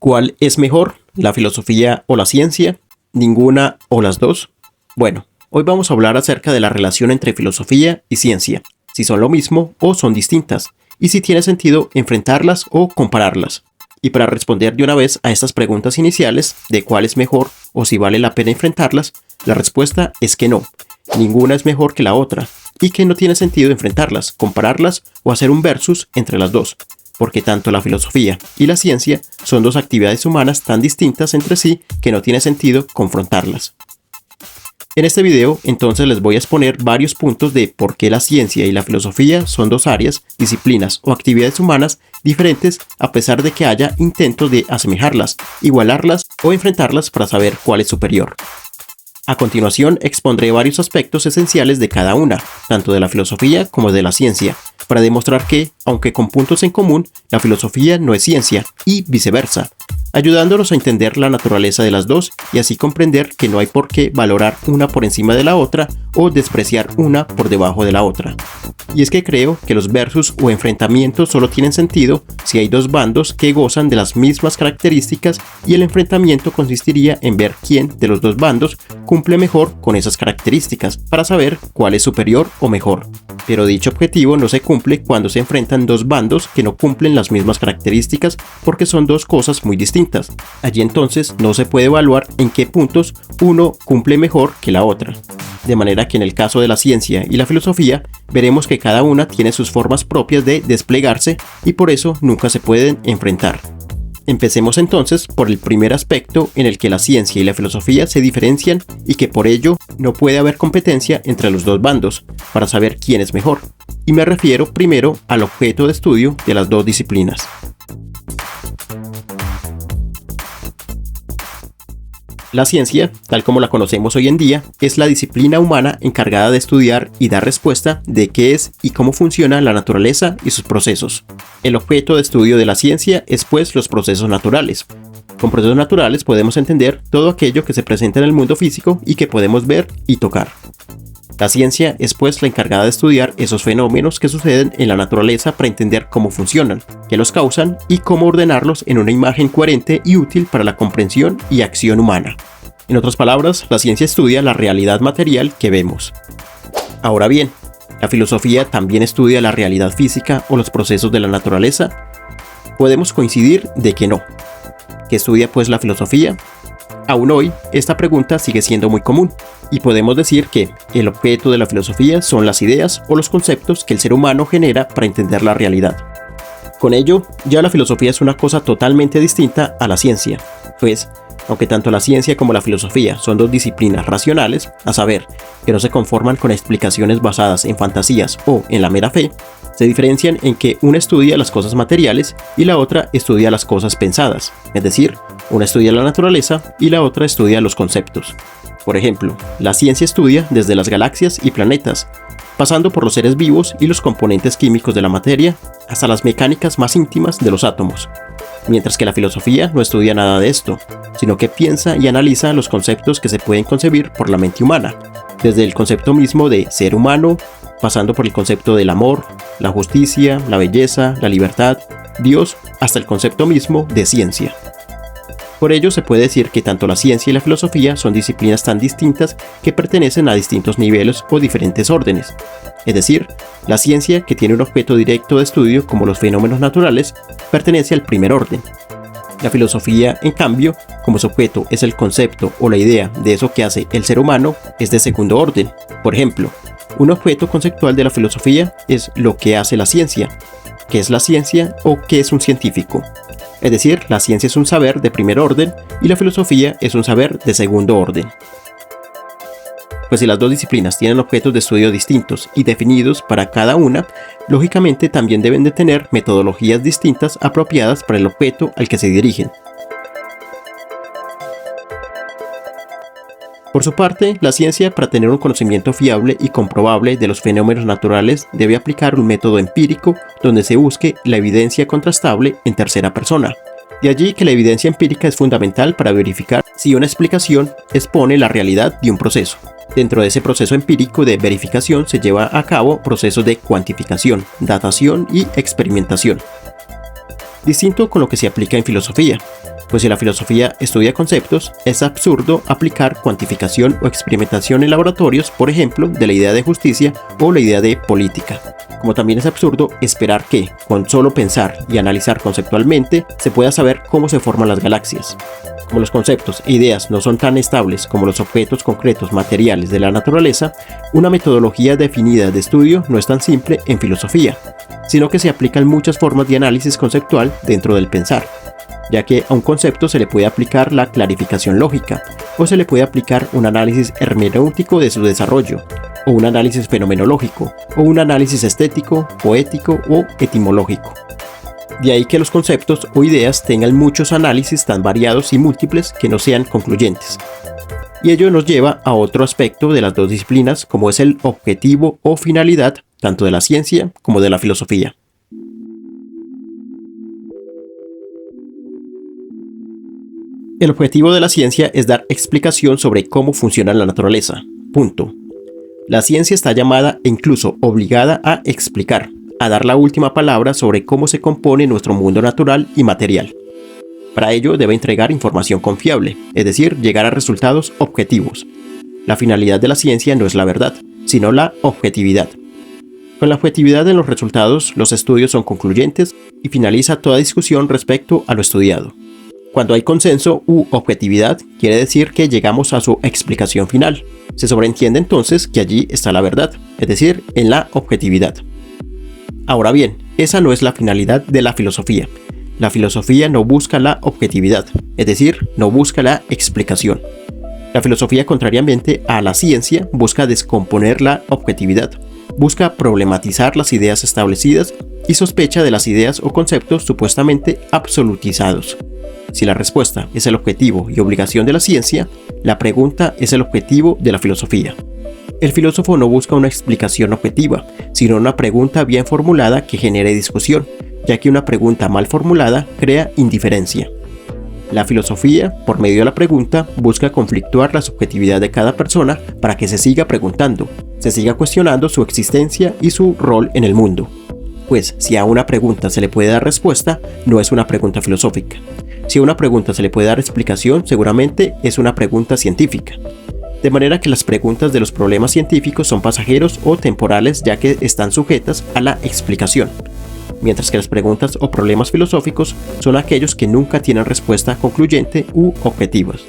¿Cuál es mejor, la filosofía o la ciencia? ¿Ninguna o las dos? Bueno, hoy vamos a hablar acerca de la relación entre filosofía y ciencia, si son lo mismo o son distintas, y si tiene sentido enfrentarlas o compararlas. Y para responder de una vez a estas preguntas iniciales de cuál es mejor o si vale la pena enfrentarlas, la respuesta es que no, ninguna es mejor que la otra, y que no tiene sentido enfrentarlas, compararlas o hacer un versus entre las dos, porque tanto la filosofía y la ciencia son dos actividades humanas tan distintas entre sí que no tiene sentido confrontarlas. En este video entonces les voy a exponer varios puntos de por qué la ciencia y la filosofía son dos áreas, disciplinas o actividades humanas diferentes a pesar de que haya intentos de asemejarlas, igualarlas o enfrentarlas para saber cuál es superior. A continuación expondré varios aspectos esenciales de cada una, tanto de la filosofía como de la ciencia, para demostrar que, aunque con puntos en común, la filosofía no es ciencia, y viceversa, ayudándonos a entender la naturaleza de las dos y así comprender que no hay por qué valorar una por encima de la otra o despreciar una por debajo de la otra. Y es que creo que los versus o enfrentamientos solo tienen sentido si hay dos bandos que gozan de las mismas características y el enfrentamiento consistiría en ver quién de los dos bandos cumple mejor con esas características para saber cuál es superior o mejor. Pero dicho objetivo no se cumple cuando se enfrentan dos bandos que no cumplen las mismas características porque son dos cosas muy distintas. Allí entonces no se puede evaluar en qué puntos uno cumple mejor que la otra. De manera que en el caso de la ciencia y la filosofía veremos que cada una tiene sus formas propias de desplegarse y por eso nunca se pueden enfrentar. Empecemos entonces por el primer aspecto en el que la ciencia y la filosofía se diferencian y que por ello no puede haber competencia entre los dos bandos para saber quién es mejor. Y me refiero primero al objeto de estudio de las dos disciplinas. La ciencia, tal como la conocemos hoy en día, es la disciplina humana encargada de estudiar y dar respuesta de qué es y cómo funciona la naturaleza y sus procesos. El objeto de estudio de la ciencia es pues los procesos naturales. Con procesos naturales podemos entender todo aquello que se presenta en el mundo físico y que podemos ver y tocar. La ciencia es pues la encargada de estudiar esos fenómenos que suceden en la naturaleza para entender cómo funcionan, qué los causan y cómo ordenarlos en una imagen coherente y útil para la comprensión y acción humana. En otras palabras, la ciencia estudia la realidad material que vemos. Ahora bien, ¿la filosofía también estudia la realidad física o los procesos de la naturaleza? Podemos coincidir de que no. ¿Qué estudia pues la filosofía? Aún hoy, esta pregunta sigue siendo muy común, y podemos decir que el objeto de la filosofía son las ideas o los conceptos que el ser humano genera para entender la realidad. Con ello, ya la filosofía es una cosa totalmente distinta a la ciencia, pues, aunque tanto la ciencia como la filosofía son dos disciplinas racionales, a saber, que no se conforman con explicaciones basadas en fantasías o en la mera fe, se diferencian en que una estudia las cosas materiales y la otra estudia las cosas pensadas, es decir, una estudia la naturaleza y la otra estudia los conceptos. Por ejemplo, la ciencia estudia desde las galaxias y planetas, pasando por los seres vivos y los componentes químicos de la materia, hasta las mecánicas más íntimas de los átomos. Mientras que la filosofía no estudia nada de esto, sino que piensa y analiza los conceptos que se pueden concebir por la mente humana, desde el concepto mismo de ser humano, pasando por el concepto del amor, la justicia, la belleza, la libertad, Dios, hasta el concepto mismo de ciencia. Por ello se puede decir que tanto la ciencia y la filosofía son disciplinas tan distintas que pertenecen a distintos niveles o diferentes órdenes. Es decir, la ciencia, que tiene un objeto directo de estudio como los fenómenos naturales, pertenece al primer orden. La filosofía, en cambio, como su objeto es el concepto o la idea de eso que hace el ser humano, es de segundo orden. Por ejemplo, un objeto conceptual de la filosofía es lo que hace la ciencia. ¿Qué es la ciencia o qué es un científico? Es decir, la ciencia es un saber de primer orden y la filosofía es un saber de segundo orden. Pues si las dos disciplinas tienen objetos de estudio distintos y definidos para cada una, lógicamente también deben de tener metodologías distintas apropiadas para el objeto al que se dirigen. Por su parte, la ciencia, para tener un conocimiento fiable y comprobable de los fenómenos naturales, debe aplicar un método empírico donde se busque la evidencia contrastable en tercera persona. De allí que la evidencia empírica es fundamental para verificar si una explicación expone la realidad de un proceso. Dentro de ese proceso empírico de verificación se lleva a cabo procesos de cuantificación, datación y experimentación. Distinto con lo que se aplica en filosofía. Pues si la filosofía estudia conceptos, es absurdo aplicar cuantificación o experimentación en laboratorios, por ejemplo, de la idea de justicia o la idea de política. Como también es absurdo esperar que, con solo pensar y analizar conceptualmente, se pueda saber cómo se forman las galaxias. Como los conceptos e ideas no son tan estables como los objetos concretos materiales de la naturaleza, una metodología definida de estudio no es tan simple en filosofía, sino que se aplican muchas formas de análisis conceptual dentro del pensar, ya que a un concepto se le puede aplicar la clarificación lógica, o se le puede aplicar un análisis hermenéutico de su desarrollo, o un análisis fenomenológico, o un análisis estético, poético o etimológico. De ahí que los conceptos o ideas tengan muchos análisis tan variados y múltiples que no sean concluyentes. Y ello nos lleva a otro aspecto de las dos disciplinas, como es el objetivo o finalidad, tanto de la ciencia como de la filosofía. El objetivo de la ciencia es dar explicación sobre cómo funciona la naturaleza. Punto. La ciencia está llamada e incluso obligada a explicar, a dar la última palabra sobre cómo se compone nuestro mundo natural y material. Para ello debe entregar información confiable, es decir, llegar a resultados objetivos. La finalidad de la ciencia no es la verdad, sino la objetividad. Con la objetividad en los resultados, los estudios son concluyentes y finaliza toda discusión respecto a lo estudiado. Cuando hay consenso u objetividad, quiere decir que llegamos a su explicación final. Se sobreentiende entonces que allí está la verdad, es decir, en la objetividad. Ahora bien, esa no es la finalidad de la filosofía. La filosofía no busca la objetividad, es decir, no busca la explicación. La filosofía, contrariamente a la ciencia, busca descomponer la objetividad, busca problematizar las ideas establecidas y sospecha de las ideas o conceptos supuestamente absolutizados. Si la respuesta es el objetivo y obligación de la ciencia, la pregunta es el objetivo de la filosofía. El filósofo no busca una explicación objetiva, sino una pregunta bien formulada que genere discusión, ya que una pregunta mal formulada crea indiferencia. La filosofía, por medio de la pregunta, busca conflictuar la subjetividad de cada persona para que se siga preguntando, se siga cuestionando su existencia y su rol en el mundo. Pues si a una pregunta se le puede dar respuesta, no es una pregunta filosófica. Si a una pregunta se le puede dar explicación, seguramente es una pregunta científica. De manera que las preguntas de los problemas científicos son pasajeros o temporales, ya que están sujetas a la explicación, mientras que las preguntas o problemas filosóficos son aquellos que nunca tienen respuesta concluyente u objetivas.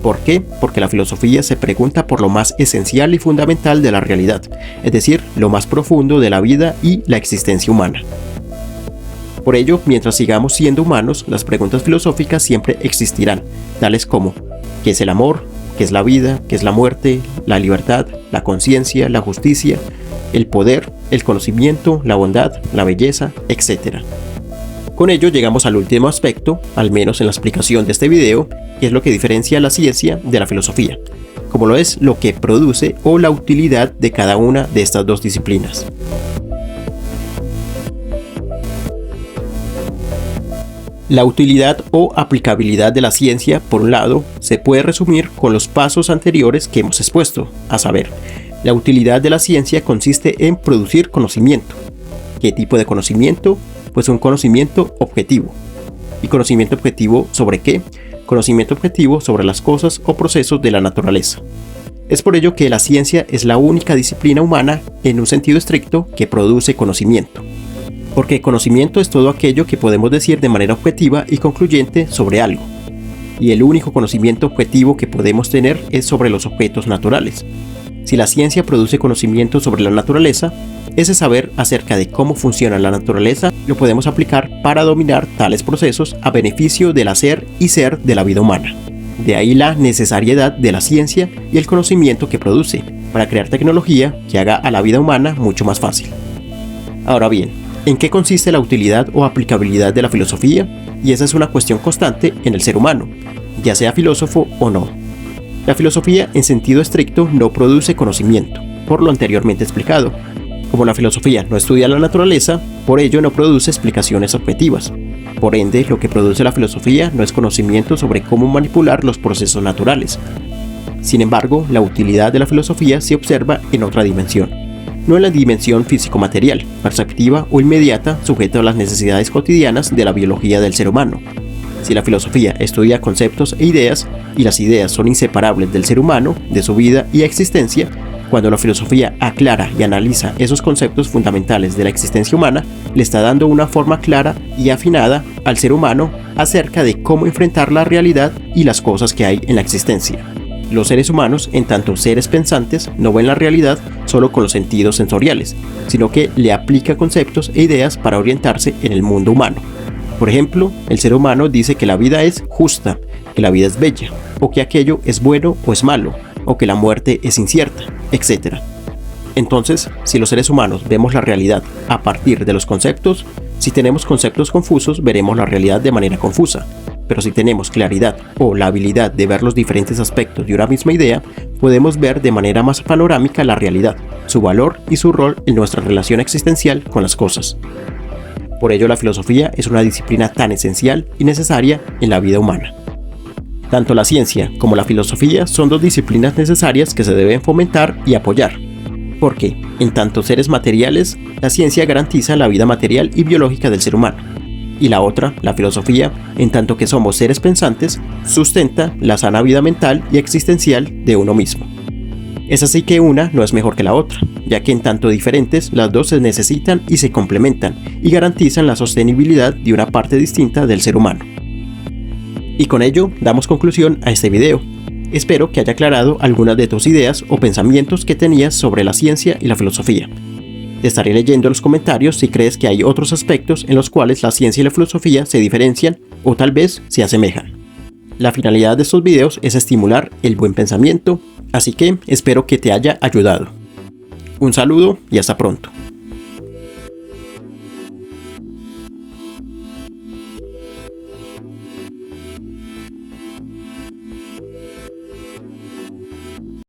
¿Por qué? Porque la filosofía se pregunta por lo más esencial y fundamental de la realidad, es decir, lo más profundo de la vida y la existencia humana. Por ello, mientras sigamos siendo humanos, las preguntas filosóficas siempre existirán, tales como ¿qué es el amor? ¿Qué es la vida? ¿Qué es la muerte? ¿La libertad? ¿La conciencia? ¿La justicia? ¿El poder? ¿El conocimiento? ¿La bondad? ¿La belleza? Etc. Con ello llegamos al último aspecto, al menos en la explicación de este video, que es lo que diferencia la ciencia de la filosofía, como lo es lo que produce o la utilidad de cada una de estas dos disciplinas. La utilidad o aplicabilidad de la ciencia, por un lado, se puede resumir con los pasos anteriores que hemos expuesto, a saber, la utilidad de la ciencia consiste en producir conocimiento. ¿Qué tipo de conocimiento? Pues un conocimiento objetivo. ¿Y conocimiento objetivo sobre qué? Conocimiento objetivo sobre las cosas o procesos de la naturaleza. Es por ello que la ciencia es la única disciplina humana, en un sentido estricto, que produce conocimiento. Porque conocimiento es todo aquello que podemos decir de manera objetiva y concluyente sobre algo. Y el único conocimiento objetivo que podemos tener es sobre los objetos naturales. Si la ciencia produce conocimiento sobre la naturaleza, ese saber acerca de cómo funciona la naturaleza lo podemos aplicar para dominar tales procesos a beneficio del hacer y ser de la vida humana. De ahí la necesariedad de la ciencia y el conocimiento que produce, para crear tecnología que haga a la vida humana mucho más fácil. Ahora bien, ¿en qué consiste la utilidad o aplicabilidad de la filosofía? Y esa es una cuestión constante en el ser humano, ya sea filósofo o no. La filosofía en sentido estricto no produce conocimiento, por lo anteriormente explicado. Como la filosofía no estudia la naturaleza, por ello no produce explicaciones objetivas. Por ende, lo que produce la filosofía no es conocimiento sobre cómo manipular los procesos naturales. Sin embargo, la utilidad de la filosofía se observa en otra dimensión. No en la dimensión físico-material, perceptiva o inmediata, sujeta a las necesidades cotidianas de la biología del ser humano, Si la filosofía estudia conceptos e ideas, y las ideas son inseparables del ser humano, de su vida y existencia, cuando la filosofía aclara y analiza esos conceptos fundamentales de la existencia humana, le está dando una forma clara y afinada al ser humano acerca de cómo enfrentar la realidad y las cosas que hay en la existencia. Los seres humanos, en tanto seres pensantes, no ven la realidad solo con los sentidos sensoriales, sino que le aplica conceptos e ideas para orientarse en el mundo humano. Por ejemplo, el ser humano dice que la vida es justa, que la vida es bella, o que aquello es bueno o es malo, o que la muerte es incierta, etc. Entonces, si los seres humanos vemos la realidad a partir de los conceptos, si tenemos conceptos confusos, veremos la realidad de manera confusa. Pero si tenemos claridad o la habilidad de ver los diferentes aspectos de una misma idea, podemos ver de manera más panorámica la realidad, su valor y su rol en nuestra relación existencial con las cosas. Por ello, la filosofía es una disciplina tan esencial y necesaria en la vida humana. Tanto la ciencia como la filosofía son dos disciplinas necesarias que se deben fomentar y apoyar, porque, en tanto seres materiales, la ciencia garantiza la vida material y biológica del ser humano, y la otra, la filosofía, en tanto que somos seres pensantes, sustenta la sana vida mental y existencial de uno mismo. Es así que una no es mejor que la otra, ya que en tanto diferentes, las dos se necesitan y se complementan, y garantizan la sostenibilidad de una parte distinta del ser humano. Y con ello, damos conclusión a este video. Espero que haya aclarado algunas de tus ideas o pensamientos que tenías sobre la ciencia y la filosofía. Te estaré leyendo en los comentarios si crees que hay otros aspectos en los cuales la ciencia y la filosofía se diferencian o tal vez se asemejan. La finalidad de estos videos es estimular el buen pensamiento, así que espero que te haya ayudado. Un saludo y hasta pronto.